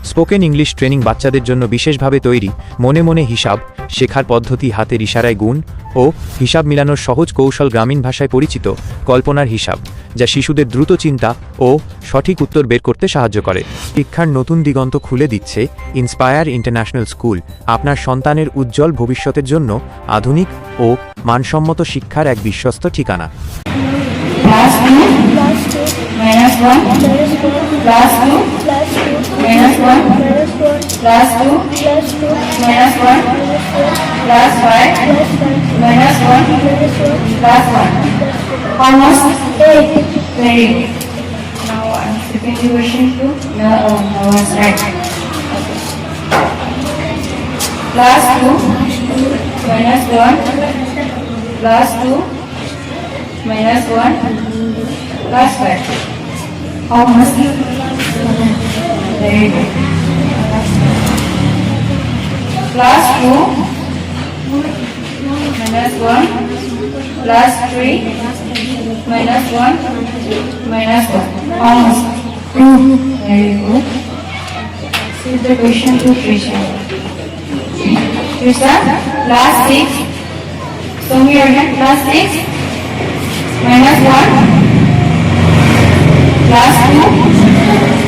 Spoken English training বাচ্চাদের জন্য বিশেষভাবে তৈরি, মনে মনে হিসাব শেখার পদ্ধতি, হাতের ইশারায় গুণ ও হিসাব মিলানোর সহজ কৌশল, গ্রামীণ ভাষায় পরিচিত কল্পনার হিসাব, যা শিশুদের দ্রুত চিন্তা ও সঠিক উত্তর বের করতে সাহায্য করে। শিক্ষার নতুন দিগন্ত খুলে দিচ্ছে ইন্সপায়ার ইন্টারন্যাশনাল স্কুল, আপনার সন্তানের উজ্জ্বল ভবিষ্যতের জন্য আধুনিক ও মানসম্মত শিক্ষার এক বিশ্বস্ত ঠিকানা। Class 2 minus 1 class 2 minus 1 class 2 minus 1 class 5 minus 1 class 1. Almost 8. Very good. Now I'm skipping the question 2. No, was right. Okay. Class 2 minus 1 class 2 minus 1 plus 5. How much? Very good. Plus 2 minus 1 plus 3 minus 1 minus 1. How much? 2. Very good. This is the question to Trisha. Trisha, plus 6. So here again, plus 6. minus 1 plus 2